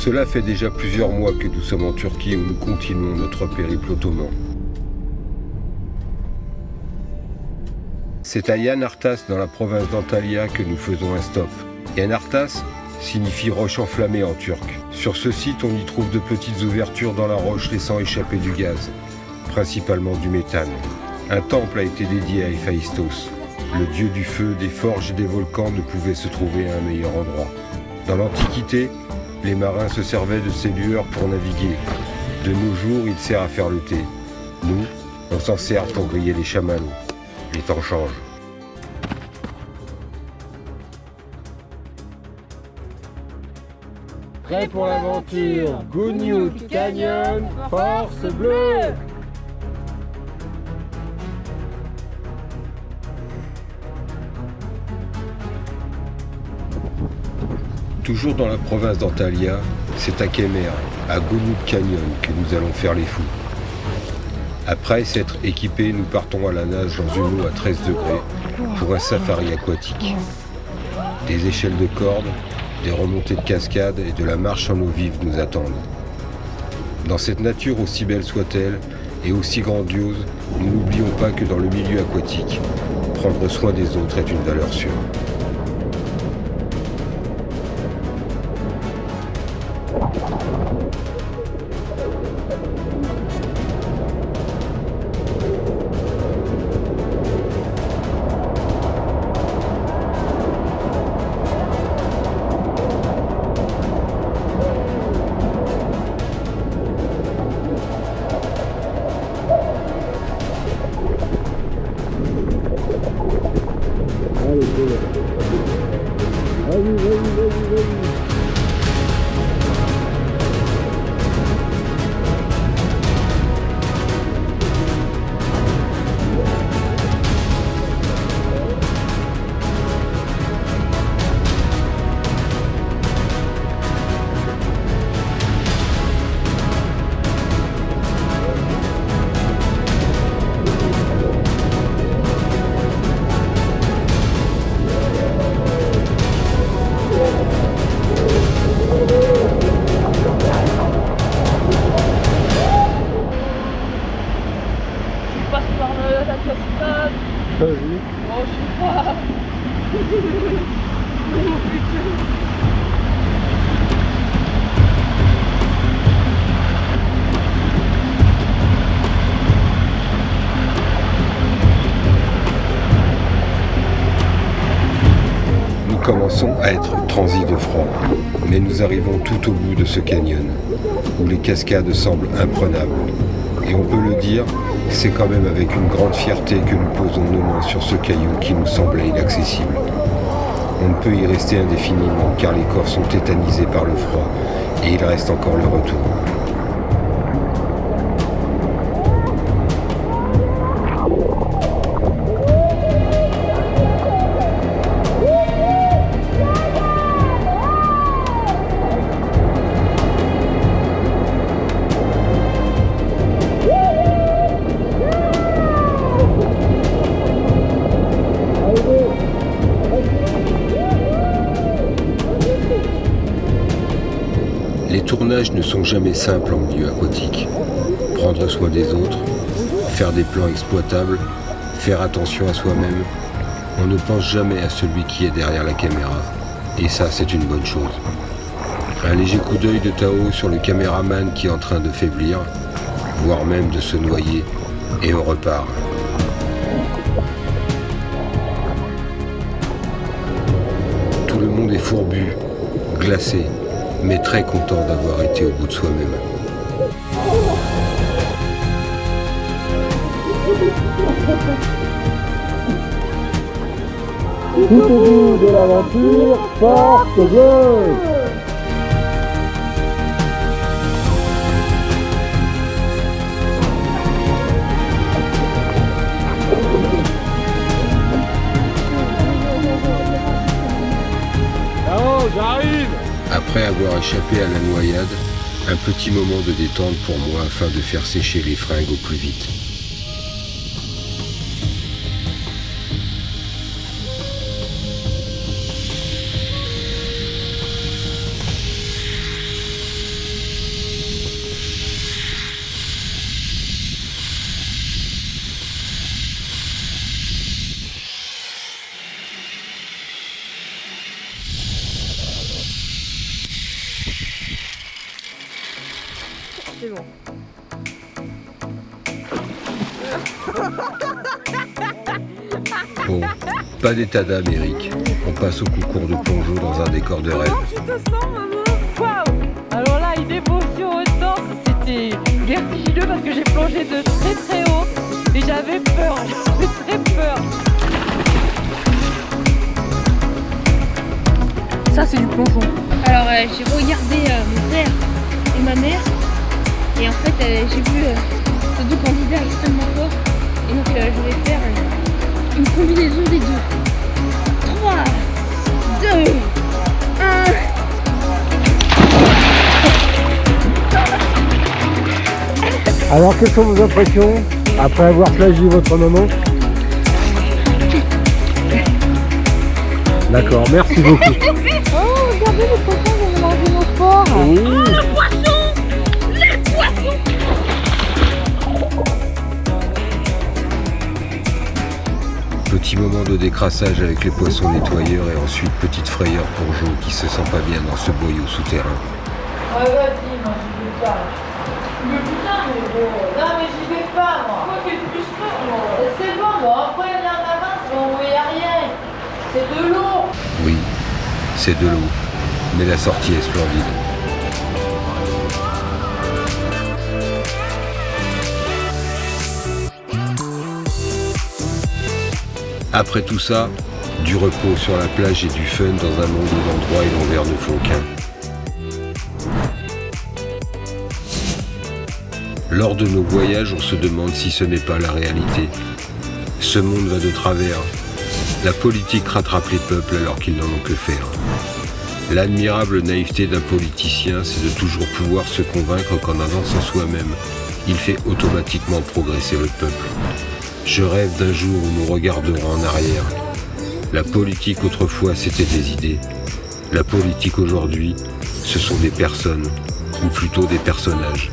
Cela fait déjà plusieurs mois que nous sommes en Turquie où nous continuons notre périple ottoman. C'est à Yanartas dans la province d'Antalya que nous faisons un stop. Yanartas signifie roche enflammée en turc. Sur ce site, on y trouve de petites ouvertures dans la roche laissant échapper du gaz, principalement du méthane. Un temple a été dédié à Héphaïstos. Le dieu du feu, des forges et des volcans ne pouvait se trouver à un meilleur endroit. Dans l'Antiquité, les marins se servaient de ces lueurs pour naviguer. De nos jours, il sert à faire le thé. Nous, on s'en sert pour griller les chamallows. Les temps changent. Prêt pour l'aventure, Gougnoud Canyon, force bleue! Toujours dans la province d'Antalya, c'est à Kemer, à Gougnoud Canyon, que nous allons faire les fous. Après s'être équipés, nous partons à la nage dans une eau à 13 degrés pour un safari aquatique. Des échelles de cordes, des remontées de cascades et de la marche en eau vive nous attendent. Dans cette nature aussi belle soit-elle et aussi grandiose, nous n'oublions pas que dans le milieu aquatique, prendre soin des autres est une valeur sûre. Nous commençons à être transis de froid, mais nous arrivons tout au bout de ce canyon, où les cascades semblent imprenables. Et on peut le dire, c'est quand même avec une grande fierté que nous posons nos mains sur ce caillou qui nous semblait inaccessible. On ne peut y rester indéfiniment car les corps sont tétanisés par le froid et il reste encore le retour. Les tournages ne sont jamais simples en milieu aquatique. Prendre soin des autres, faire des plans exploitables, faire attention à soi-même, on ne pense jamais à celui qui est derrière la caméra. Et ça, c'est une bonne chose. Un léger coup d'œil de Tao sur le caméraman qui est en train de faiblir, voire même de se noyer, et on repart. Tout le monde est fourbu, glacé, mais très content d'avoir été au bout de soi-même. Tout au bout de l'aventure, force bleue! Oh, j'arrive! Après avoir échappé à la noyade, un petit moment de détente pour moi afin de faire sécher les fringues au plus vite. Bon, pas d'état d'âme, Eric. On passe au concours de plongeon dans un décor de rêve. Comment tu te sens, maman? Waouh! Alors là, une émotion intense, c'était vertigineux parce que j'ai plongé de très très haut et j'avais peur, j'avais très peur. Ça, c'est du plongeon. Alors j'ai regardé mon frère et ma mère et en fait j'ai vu ces deux candidats extrêmement forts et donc je vais faire une combinaison des deux. 3, 2, 1. Alors, quelles sont vos impressions après avoir plagié votre maman? D'accord, merci beaucoup. Oh, regardez les poissons, ils vont manger nos porcs. Oui. Petit moment de décrassage avec les poissons nettoyeurs et ensuite petite frayeur pour Jo qui se sent pas bien dans ce boyau souterrain. Ouais, vas-y, moi j'y vais pas. Mais putain, mais bon. Non, mais j'y vais pas, moi. Moi, qui ai plus peur, moi. C'est bon, moi. Après, il y en a marre, on voit rien. C'est de l'eau. Oui, c'est de l'eau, mais la sortie est splendide. Après tout ça, du repos sur la plage et du fun dans un monde où l'endroit et l'envers ne font qu'un. Lors de nos voyages, on se demande si ce n'est pas la réalité. Ce monde va de travers. La politique rattrape les peuples alors qu'ils n'en ont que faire. L'admirable naïveté d'un politicien, c'est de toujours pouvoir se convaincre qu'en avançant soi-même, il fait automatiquement progresser le peuple. Je rêve d'un jour où nous regarderons en arrière. La politique autrefois, c'était des idées. La politique aujourd'hui, ce sont des personnes, ou plutôt des personnages.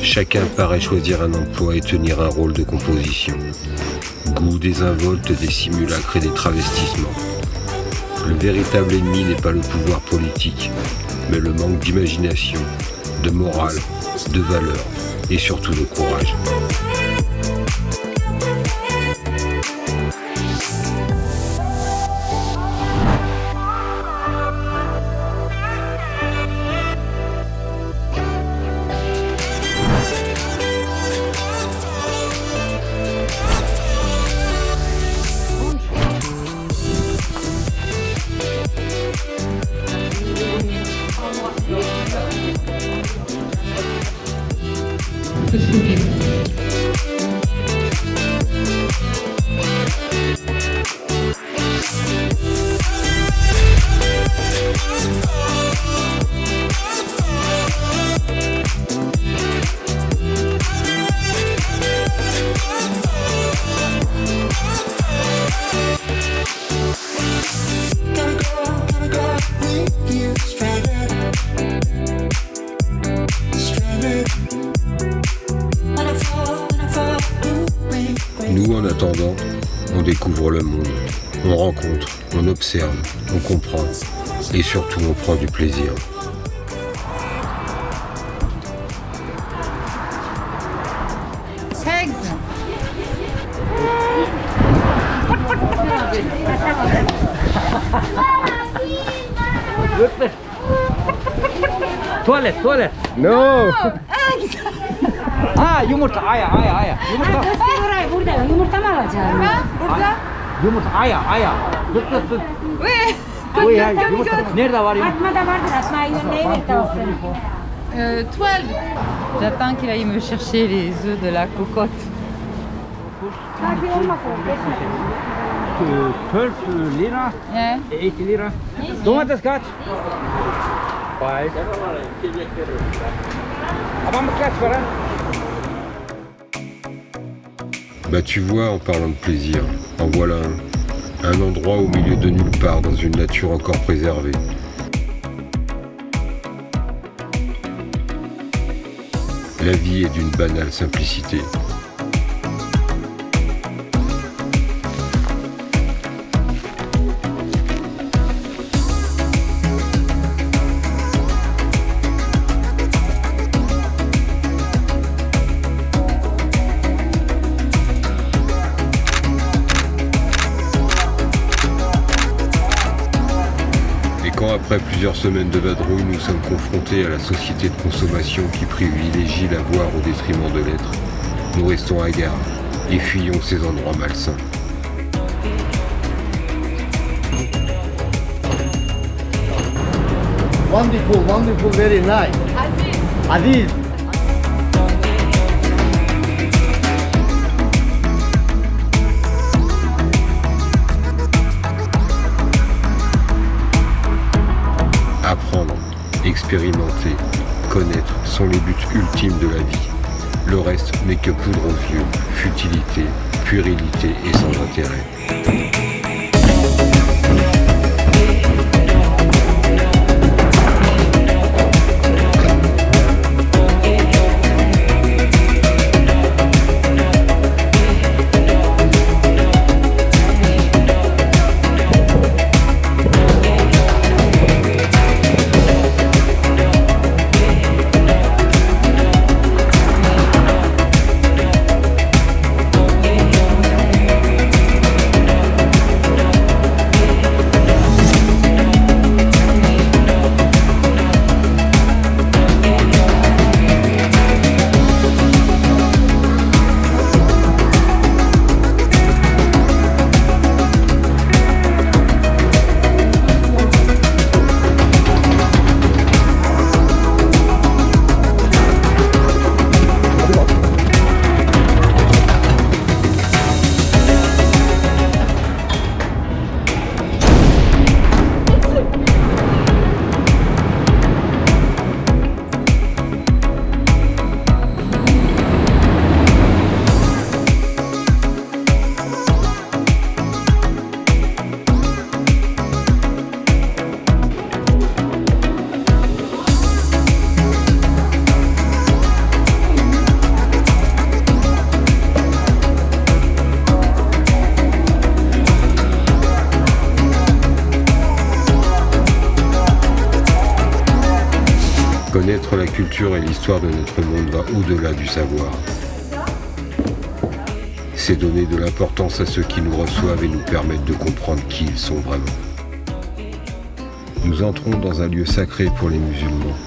Chacun paraît choisir un emploi et tenir un rôle de composition. Goût désinvolte des simulacres et des travestissements. Le véritable ennemi n'est pas le pouvoir politique, mais le manque d'imagination, de morale, de valeur et surtout de courage. Nous, en attendant, on découvre le monde, on rencontre, on observe, on comprend et surtout on prend du plaisir. Toilet. Non. Yumurta, aya. Yumurta. Yumurta mı alacağım? Yumurta, aya. Dur. Oui, yumurta. Nerede var yumurta? Fatma'da vardır. Asma'yı gönderir de olsun. Toile. J'attends qu'il aille me chercher les œufs de la cocotte. Hadi olmasın. Geçme. 12 lira, Yeah. 8 lira. Domates kaç? 5. Abam kaç para? Bah tu vois, en parlant de plaisir, en voilà un endroit au milieu de nulle part dans une nature encore préservée. La vie est d'une banale simplicité. Après plusieurs semaines de vadrouille, nous sommes confrontés à la société de consommation qui privilégie l'avoir au détriment de l'être. Nous restons hagards et fuyons ces endroits malsains. Wonderful, wonderful, very nice. Aziz. Apprendre, expérimenter, connaître sont les buts ultimes de la vie. Le reste n'est que poudre aux yeux, futilité, puérilité et sans intérêt. Connaître la culture et l'histoire de notre monde va au-delà du savoir. C'est donner de l'importance à ceux qui nous reçoivent et nous permettent de comprendre qui ils sont vraiment. Nous entrons dans un lieu sacré pour les musulmans,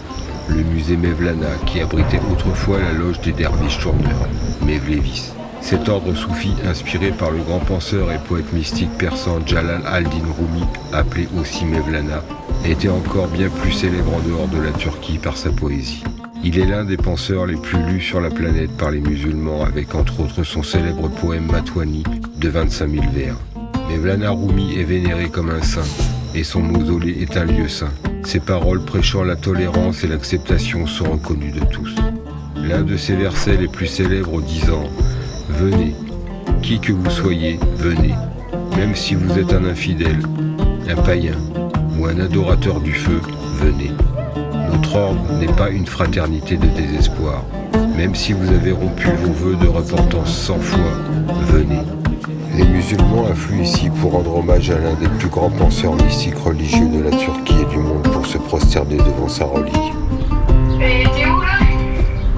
le musée Mevlana qui abritait autrefois la loge des derviches tourneurs, Mevlevis. Cet ordre soufi, inspiré par le grand penseur et poète mystique persan Jalal al-Din Rumi, appelé aussi Mevlana, était encore bien plus célèbre en dehors de la Turquie par sa poésie. Il est l'un des penseurs les plus lus sur la planète par les musulmans, avec entre autres son célèbre poème Matwani de 25 000 vers. Mevlana Rumi est vénéré comme un saint, et son mausolée est un lieu saint. Ses paroles prêchant la tolérance et l'acceptation sont reconnues de tous. L'un de ses versets les plus célèbres disant « Venez, qui que vous soyez, venez, même si vous êtes un infidèle, un païen ou un adorateur du feu, venez. Notre ordre n'est pas une fraternité de désespoir. Même si vous avez rompu vos vœux de repentance 100 fois, venez. » Les musulmans affluent ici pour rendre hommage à l'un des plus grands penseurs mystiques religieux de la Turquie et du monde pour se prosterner devant sa relique. Et t'es où là ?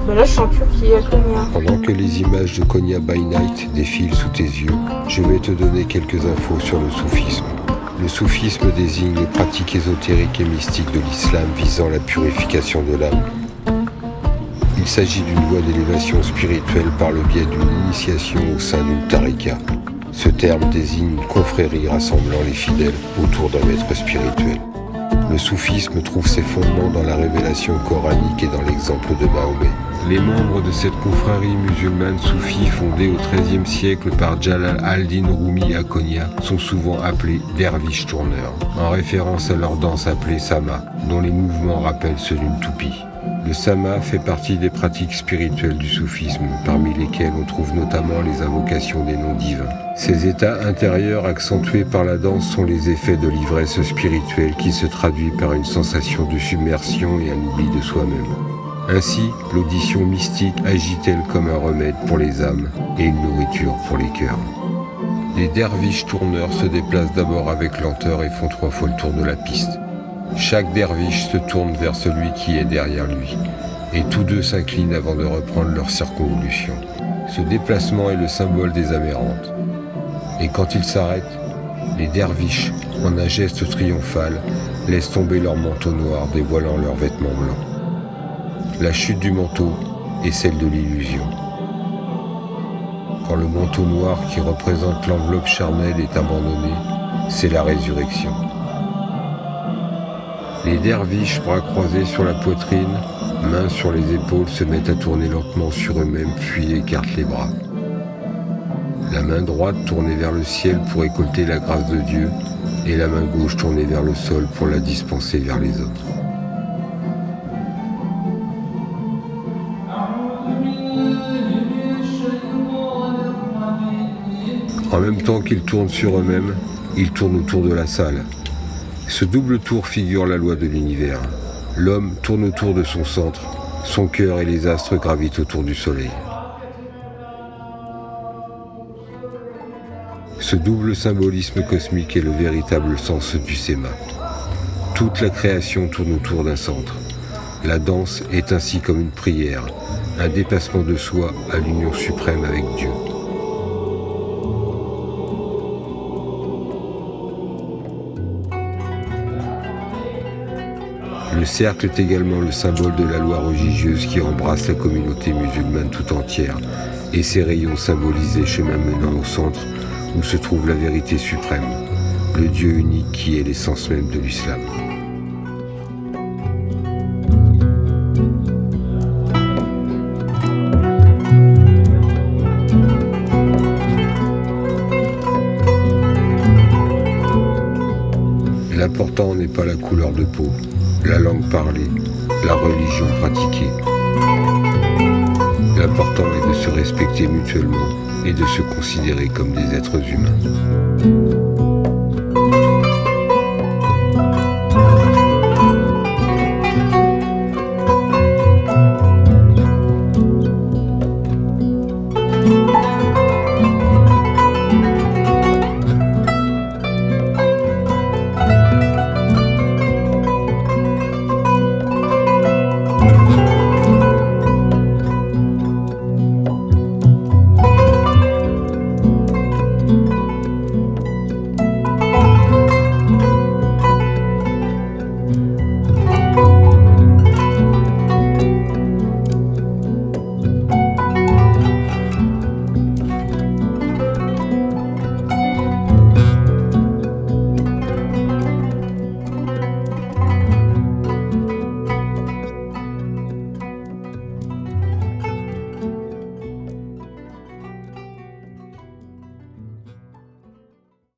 Bah là je suis en Turquie, à Konya. Pendant que les images de Konya by Night défilent sous tes yeux, je vais te donner quelques infos sur le soufisme. Le soufisme désigne les pratiques ésotériques et mystiques de l'islam visant la purification de l'âme. Il s'agit d'une voie d'élévation spirituelle par le biais d'une initiation au sein d'une tarika. Ce terme désigne une confrérie rassemblant les fidèles autour d'un maître spirituel. Le soufisme trouve ses fondements dans la révélation coranique et dans l'exemple de Mahomet. Les membres de cette confrérie musulmane soufie fondée au XIIIe siècle par Jalal al-Din Rumi à Konya sont souvent appelés derviches tourneurs, en référence à leur danse appelée sama, dont les mouvements rappellent ceux d'une toupie. Le sama fait partie des pratiques spirituelles du soufisme, parmi lesquelles on trouve notamment les invocations des noms divins. Ces états intérieurs accentués par la danse sont les effets de l'ivresse spirituelle qui se traduit par une sensation de submersion et un oubli de soi-même. Ainsi, l'audition mystique agit-elle comme un remède pour les âmes et une nourriture pour les cœurs. Les derviches tourneurs se déplacent d'abord avec lenteur et font 3 fois le tour de la piste. Chaque derviche se tourne vers celui qui est derrière lui, et tous deux s'inclinent avant de reprendre leur circonvolution. Ce déplacement est le symbole des amérantes. Et quand ils s'arrêtent, Les derviches, en un geste triomphal, laissent tomber leur manteau noir dévoilant leurs vêtements blancs. La chute du manteau est celle de l'illusion. Quand le manteau noir qui représente l'enveloppe charnelle est abandonné, c'est la résurrection. Les derviches, bras croisés sur la poitrine, mains sur les épaules, se mettent à tourner lentement sur eux-mêmes puis écartent les bras. La main droite tournée vers le ciel pour récolter la grâce de Dieu et la main gauche tournée vers le sol pour la dispenser vers les autres. En même temps qu'ils tournent sur eux-mêmes, ils tournent autour de la salle. Ce double tour figure la loi de l'univers. L'homme tourne autour de son centre, son cœur et les astres gravitent autour du soleil. Ce double symbolisme cosmique est le véritable sens du séma. Toute la création tourne autour d'un centre. La danse est ainsi comme une prière, un dépassement de soi à l'union suprême avec Dieu. Le cercle est également le symbole de la loi religieuse qui embrasse la communauté musulmane tout entière et ses rayons symbolisent les chemins menant au centre où se trouve la vérité suprême, le Dieu unique qui est l'essence même de l'islam. L'important n'est pas la couleur de peau, la langue parlée, la religion pratiquée. L'important est de se respecter mutuellement et de se considérer comme des êtres humains.